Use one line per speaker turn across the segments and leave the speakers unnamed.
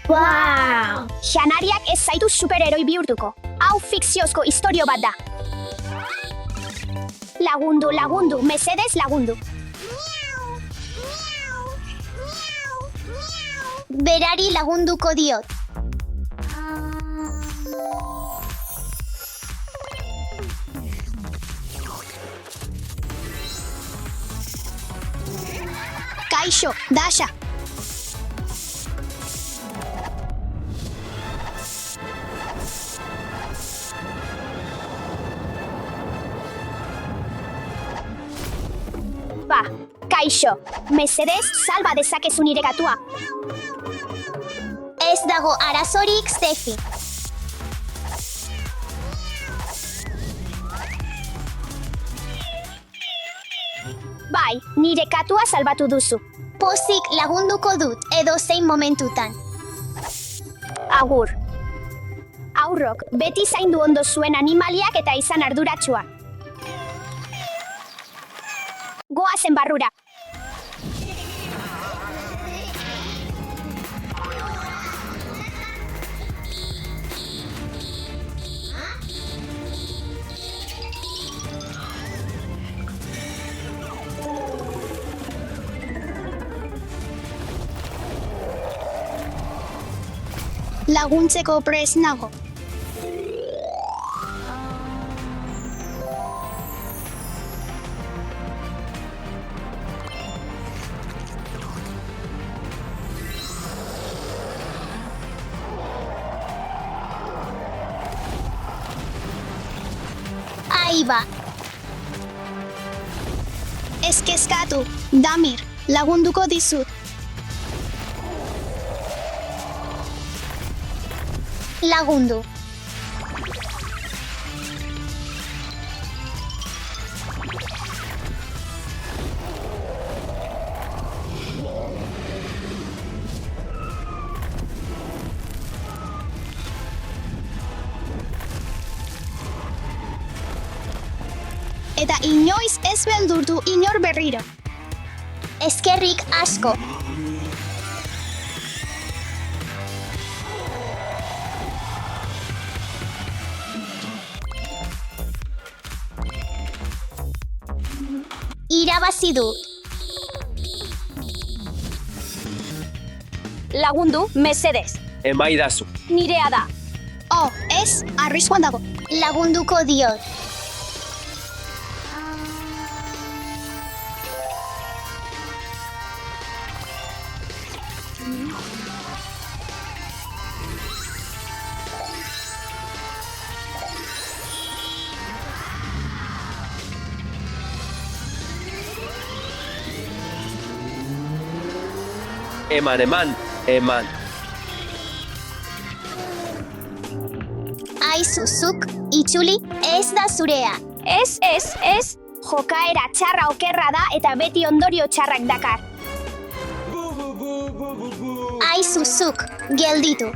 Wow!
Janariak ez zaitu superheroi bihurtuko. Hau fikziozko istorio bat da. Lagundu, lagundu, mesedez lagundu.
Berari lagunduko diot.
Kaixo, Dasha. Ba, kaixo, mesedez salba dezakezu nire gatua.
Ez dago arazorik, Steffi.
Bai, nire katua salbatu duzu.
Pozik lagunduko dut edozein momentutan.
Agur. Aurrok, beti zaindu ondo zuen animaliak eta izan arduratsua. Goazen barrura. Laguntzeko prest nago.
Aiba.
Ez kezkatu, Damir, lagunduko dizut.
Lagundu.
Eta inoiz ez beldurtu inor berriro.
Eskerrik asko. Irabazi dut.
Lagundu, mesedez.
Emaidazu.
Nirea da. Oh, ez, arriskuan dago.
Lagunduko diot.
Eman.
Aizuzuk, itzuli, ez da zurea.
Ez. Jokaera txarra okerra da eta beti ondorio txarrak dakar.
Aizuzuk, gelditu.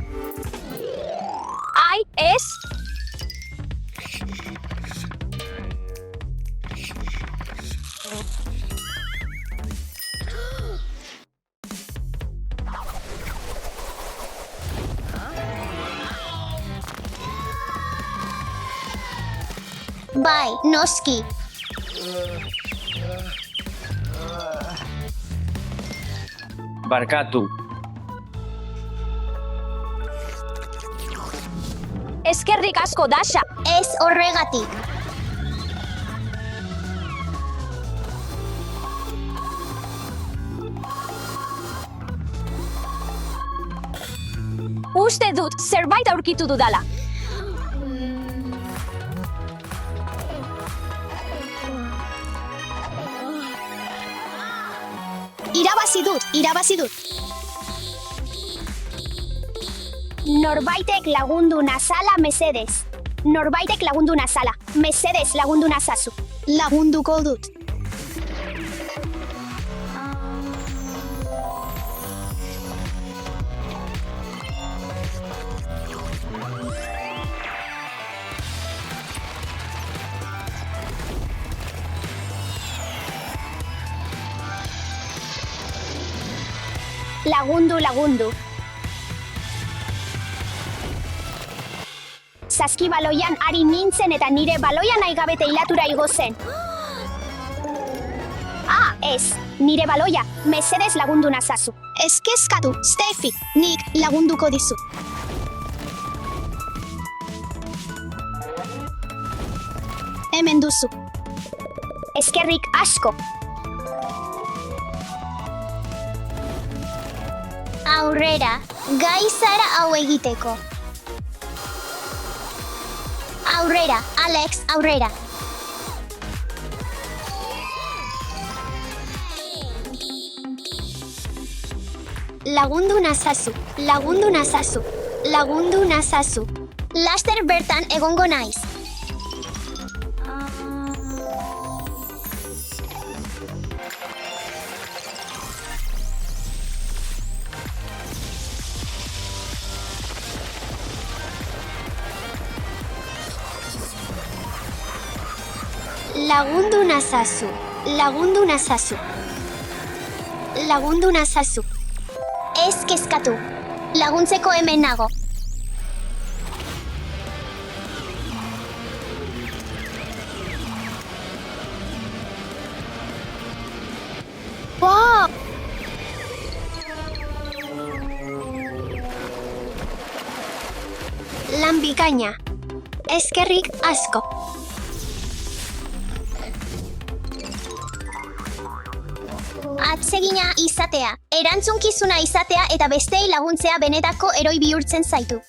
Ai, ez.
Bai, noski.
Barkatu.
Eskerrik asko, Dasha.
Ez horregatik.
Uste dut, zerbait aurkitu dudala. Irabazi dut. Norbaitek lagundu nazala, mesedez. Mesedez lagundu nazazu. Lagunduko dut. Lagundu. saskibaloian ari nintzen eta nire baloia nahi gabe teilatura igo zen. Ah, ez, nire baloia, mesedez lagundu nazazu.
Ez kezkatu, Steffi, nik lagunduko dizu. Hemen duzu.
Eskerrik asko.
Aurrera, gai zara hau egiteko. Aurrera, Alex, aurrera. Lagundu nazazu, lagundu nazazu, lagundu nazazu. Laster bertan egongo naiz. Lagundu nazazu, lagundu nazazu. Lagundu nazazu. Ez kezkatu, laguntzeko hemen nago. Wow! Lan bikaina. Eskerrik asko. Atsegina izatea, erantzunkizuna izatea eta besteei laguntzea benetako heroi bihurtzen zaitu.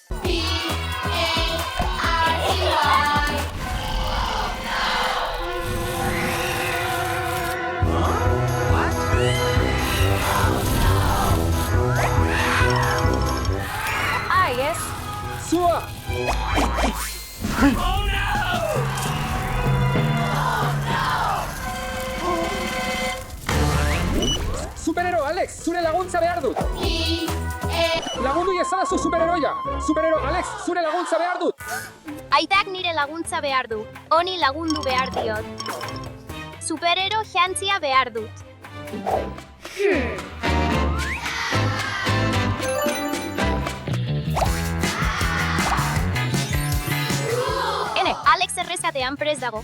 Zua! Superhero, Alex, zure laguntza behar dut! Lagundu iezadazu superheroia! Superhero, Alex, zure laguntza behar dut!
Aitak nire laguntza behar du, honi lagundu behar diot. Superhero jantzia behar dut. Alex errezatean prest dago.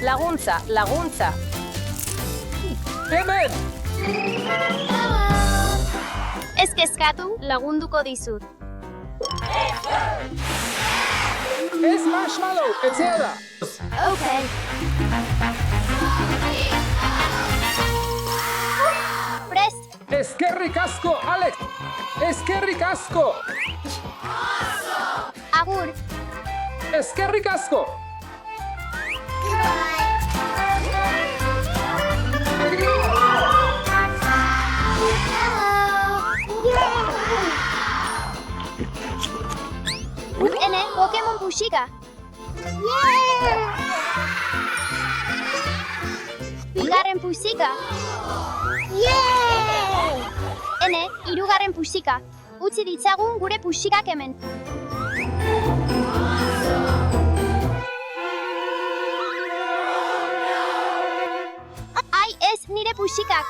Laguntza, laguntza.
Hemen!
Ez kezkatu, lagunduko dizut.
Ez marshmallow, etzea da!
Okay. Prest!
Eskerrik asko, Alex! Eskerrik asko!
Agur!
Eskerrik asko!
Ene, Pokemon puxika! Bigarren puxika! Ene, hirugarren puxika! Utzi ditzagun gure puxikak hemen! Ai, ez, nire puxikak!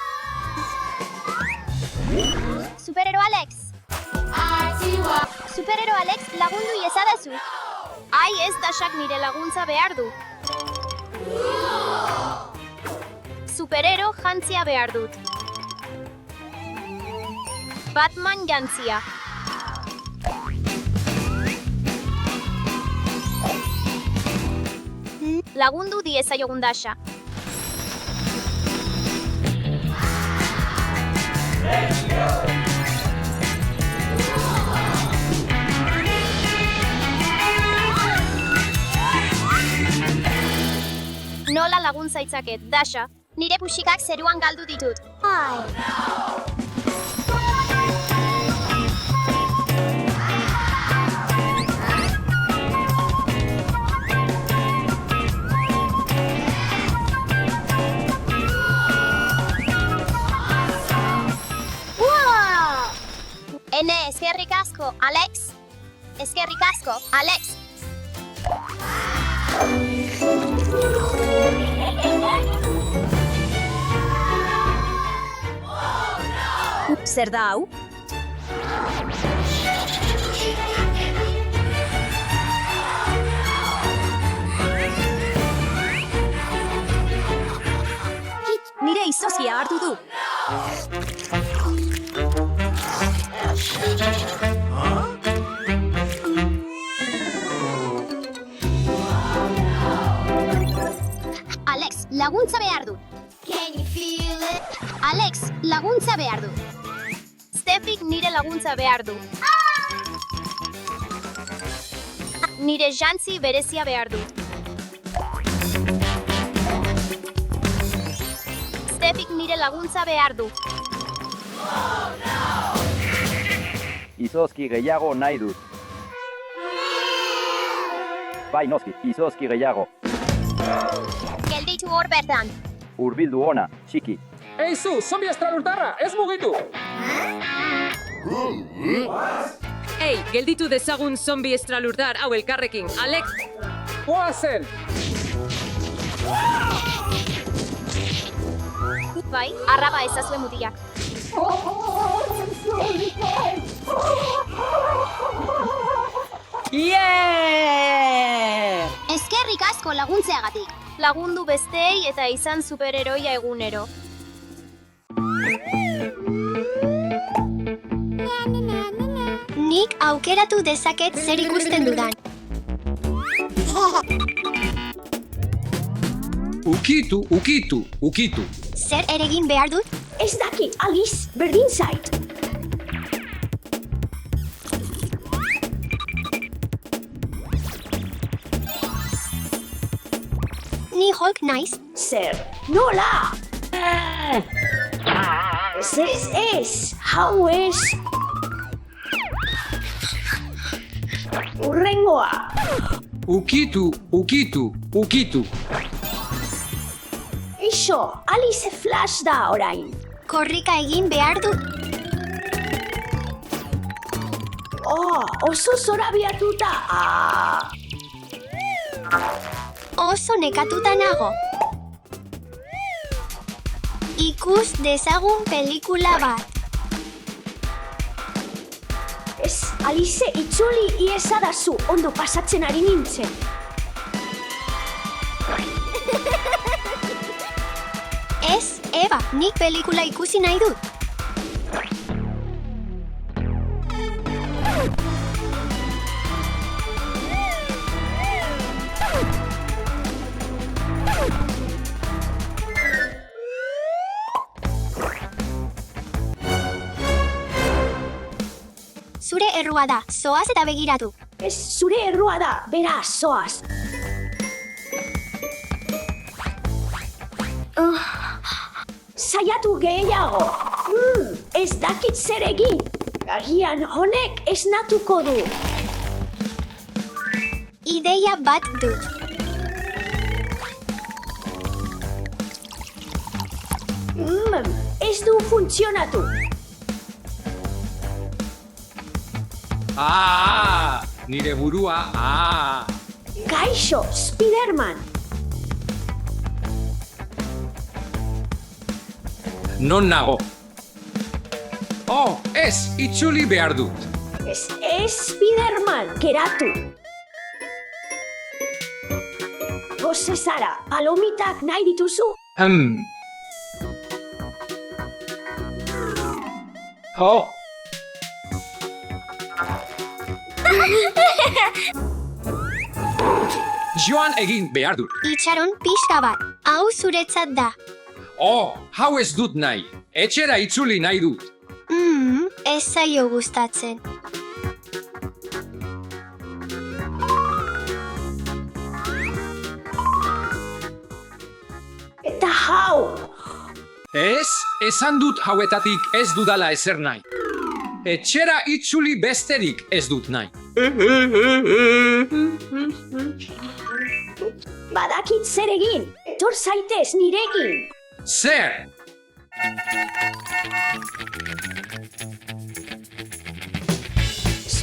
Superhero Alex! Superhero Alex, lagundu iezadazu. Ai, ez Dashak nire laguntza behar du. Superhero jantzia behar dut. Batman jantzia. Lagundu diezaiogun Dasha. Nola laguntza itzaket, Dasha? Nire puxikak zeruan galdu ditut. asko, Alex. Eskerrik asko, Alex.
Zer da hau? Nire izozkia hartu du.
Alex, laguntza behar du. Alex, laguntza behar du.
Stefik nire laguntza behar du. Nire jantzi berezia behar du. Stefik nire laguntza behar du.
Izozki gehiago nahi dut. Bai, noski, izozki gehiago.
Gelditu hor bertan.
Hurbildu ona, txiki.
Ei zu, zombi estralurtarra, ez mugitu!
Ei, gelditu dezagun zombi estralurdar hau elkarrekin, Alex!
Goazen!
Bai, arraba ezazue mutiak.
Eskerrik asko laguntzeagatik.
Lagundu besteei eta izan superheroia egunero.
Nik aukeratu dezaket zer ikusten dudan.
Ukitu.
Zer eregin behar dut?
Ez dakit, Alice, berdin zait.
Ni Hulk naiz.
Zer, nola? Ez, hau ez. Urrengoa.
Ukitu.
Ixo, Alice Flash da orain.
Korrika egin behar dut.
Oso zorabiatuta.
Oso nekatuta nago. Ikus dezagun pelikula bat.
Ez, Alice, itzuli iezadazu, ondo pasatzen ari nintzen.
Ez, Eva, nik pelikula ikusi nahi dut. Zure errua da, zoaz eta begiratu.
Ez, zure errua da, beraz, zoaz. Saiatu gehiago. Ez dakit zer egin. Agian honek esnatuko du.
Ideia bat dut.
Ez du funtzionatu.
Nire burua,
Kaixo, Spiderman.
Non nago? Ez, itzuli behar dut.
Ez Spiderman, geratu. Gose zara, palomitak nahi dituzu?
Joan egin behar dut.
Itxaron pixka bat. Hau zuretzat da.
Hau ez dut nahi. Etxera itzuli nahi dut.
Ez zaio gustatzen.
Eta hau.
Ez, esan dut hauetatik ez dudala ezer nahi. Etxera itzuli besterik ez dut nahi.
Badakit zer egin. Etor zaitez nirekin.
Zer?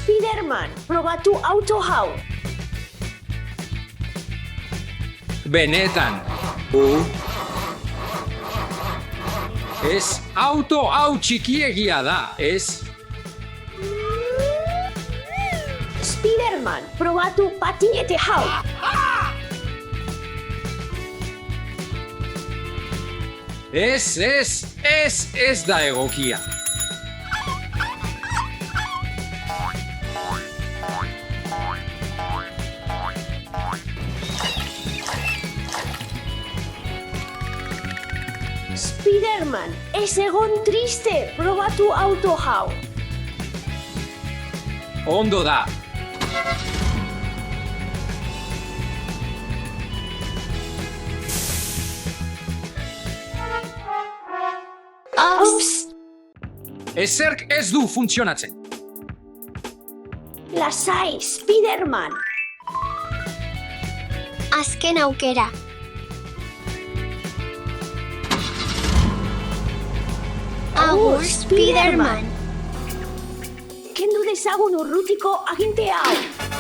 Spiderman, probatu auto hau.
Benetan. Ez auto hau txikiegia da, ez?
Spiderman, probatu patinete hau.
Ez da egokia.
Spiderman, ez egon triste, probatu auto hau.
Ondo da.
Ups,
Ezerk ez du funtzionatzen.
lasai, Spiderman.
Azken aukera. Agur, Spiderman.
Kendu dezagun urrutiko aginte hau.